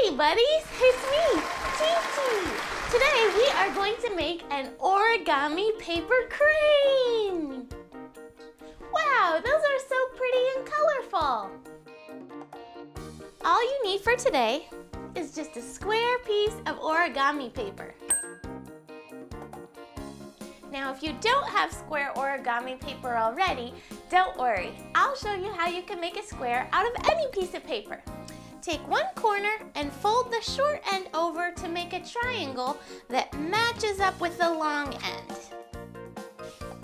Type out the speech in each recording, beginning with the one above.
Hey buddies, it's me, Gigi. Today we are going to make an origami paper crane. Wow, those are so pretty and colorful. All you need for today is just a square piece of origami paper. Now, if you don't have square origami paper already, don't worry. I'll show you how you can make a square out of any piece of paper. Take one corner and fold the short end over to make a triangle that matches up with the long end.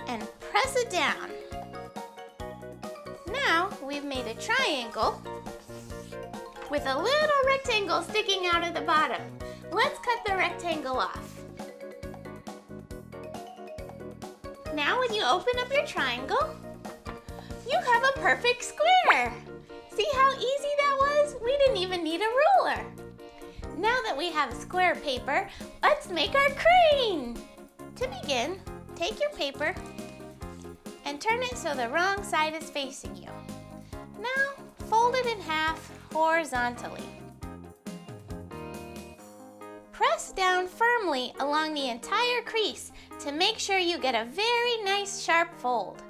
And press it down. Now we've made a triangle with a little rectangle sticking out of the bottom. Let's cut the rectangle off. Now when you open up your triangle, you have a perfect square. See how easy that was? We didn't even need a ruler. Now that we have square paper, let's make our crane. To begin, take your paper and turn it so the wrong side is facing you. Now, fold it in half horizontally. Press down firmly along the entire crease to make sure you get a very nice sharp fold.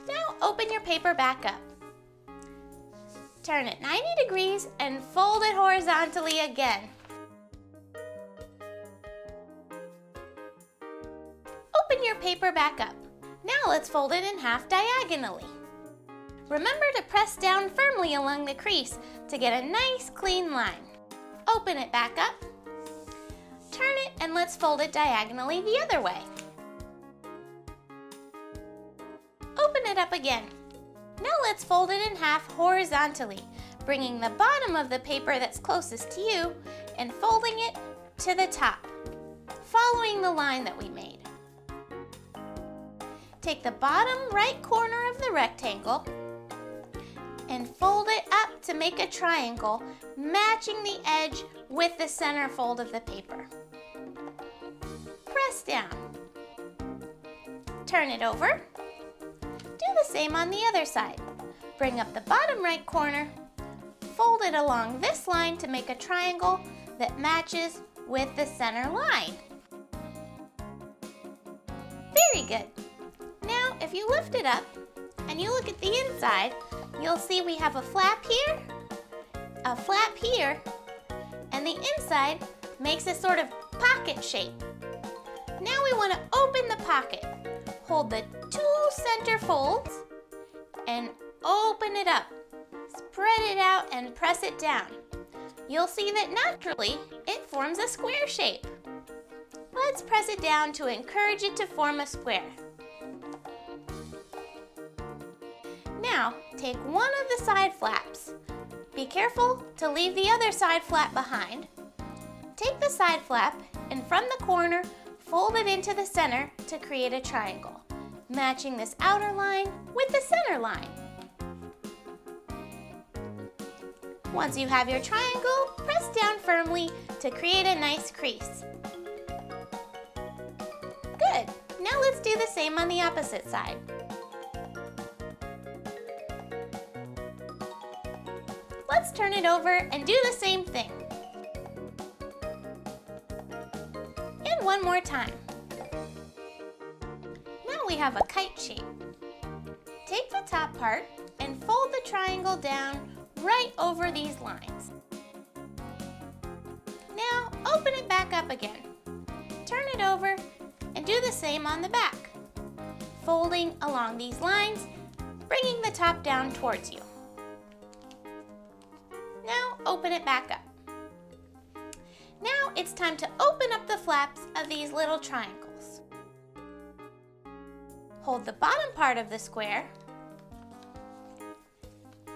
Now open your paper back up. Turn it 90 degrees and fold it horizontally again. Open your paper back up. Now let's fold it in half diagonally. Remember to press down firmly along the crease to get a nice clean line. Open it back up. Turn it and let's fold it diagonally the other way. Open it up again. Now let's fold it in half horizontally, bringing the bottom of the paper that's closest to you and folding it to the top, following the line that we made. Take the bottom right corner of the rectangle and fold it up to make a triangle, matching the edge with the center fold of the paper. Press down. Turn it over. Do the same on the other side. Bring up the bottom right corner, fold it along this line to make a triangle that matches with the center line. Very good. Now, if you lift it up and you look at the inside, you'll see we have a flap here, and the inside makes a sort of pocket shape. Now we want to open the pocket. Hold the two center folds and open it up. Spread it out and press it down. You'll see that naturally it forms a square shape. Let's press it down to encourage it to form a square. Now, take one of the side flaps. Be careful to leave the other side flap behind. Take the side flap and from the corner, fold it into the center to create a triangle, matching this outer line with the center line. Once you have your triangle, press down firmly to create a nice crease. Good. Now let's do the same on the opposite side. Let's turn it over and do the same thing. And one more time. Now we have a kite shape. Take the top part and fold the triangle down right over these lines. Now open it back up again. Turn it over and do the same on the back, folding along these lines, bringing the top down towards you. Now open it back up. Now it's time to open up the flaps of these little triangles. Hold the bottom part of the square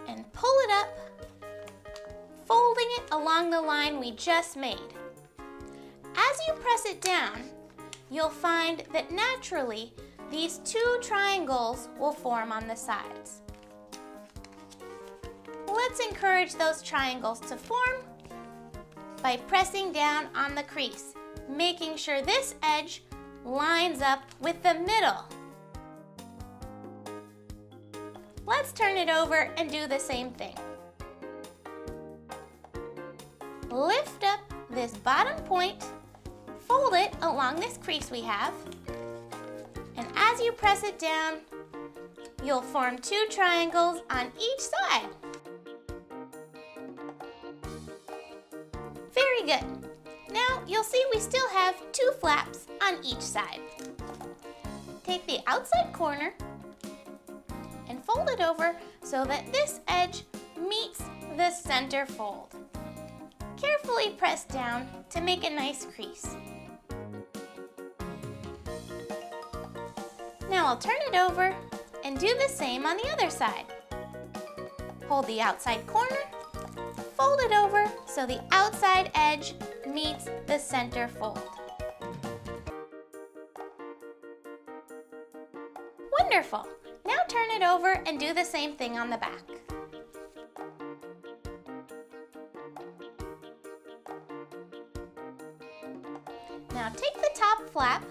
and pull it up, folding it along the line we just made. As you press it down, you'll find that naturally these two triangles will form on the sides. Let's encourage those triangles to form by pressing down on the crease, making sure this edge lines up with the middle. Let's turn it over and do the same thing. lift up this bottom point, fold it along this crease we have, and as you press it down, you'll form 2 triangles on each side. Very good. Now you'll see we still have 2 flaps on each side. Take the outside corner and fold it over so that this edge meets the center fold. Carefully press down to make a nice crease. Now I'll turn it over and do the same on the other side. Hold the outside corner, fold it over so the outside edge meets the center fold. Wonderful! Now turn it over and do the same thing on the back. Now take the top flap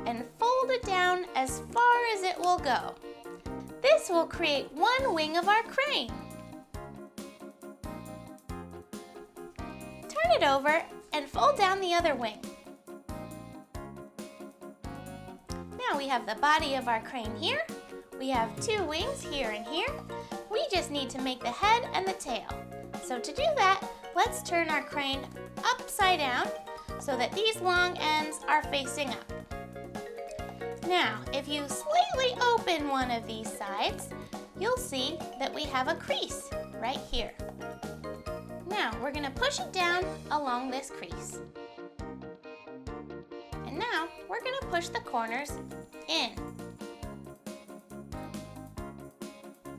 and fold it down as far as it will go. This will create one wing of our crane. Turn it over and fold down the other wing. Now we have the body of our crane here. We have 2 wings here and here. We just need to make the head and the tail. So to do that, let's turn our crane upside down so that these long ends are facing up. Now, if you slightly open one of these sides, you'll see that we have a crease right here. Now, we're going to push it down along this crease. And now, we're going to push the corners in.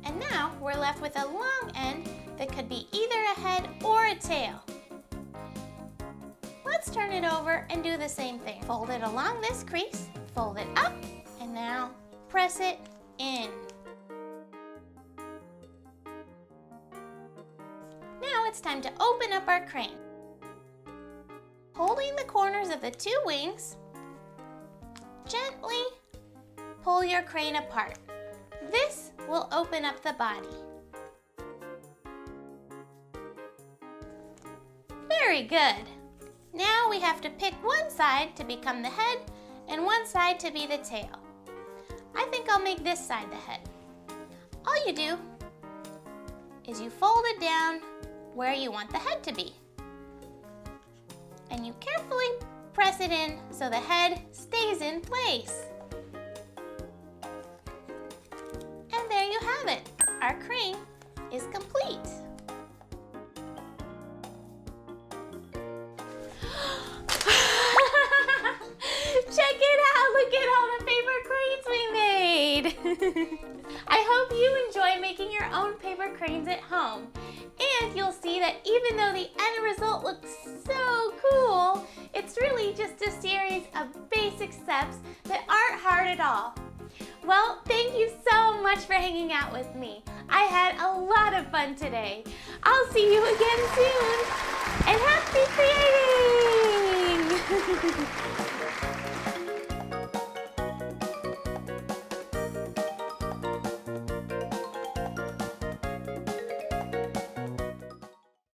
And now, we're left with a long end that could be either a head or a tail. Let's turn it over and do the same thing. Fold it along this crease, fold it up, and now press it in. Now it's time to open up our crane. Holding the corners of the 2 wings, gently pull your crane apart. This will open up the body. Very good. Now we have to pick one side to become the head and one side to be the tail. I think I'll make this side the head. All you do is you fold it down where you want the head to be. And you carefully press it in so the head stays in place. And there you have it. Our crane is complete. Check it out! Look at all the paper cranes we made! I hope you enjoy making your own paper cranes at home. And you'll see that even though the end result looks so cool, it's really just a series of basic steps that aren't hard at all. Well, thank you so much for hanging out with me. I had a lot of fun today. I'll see you again soon. And happy creating!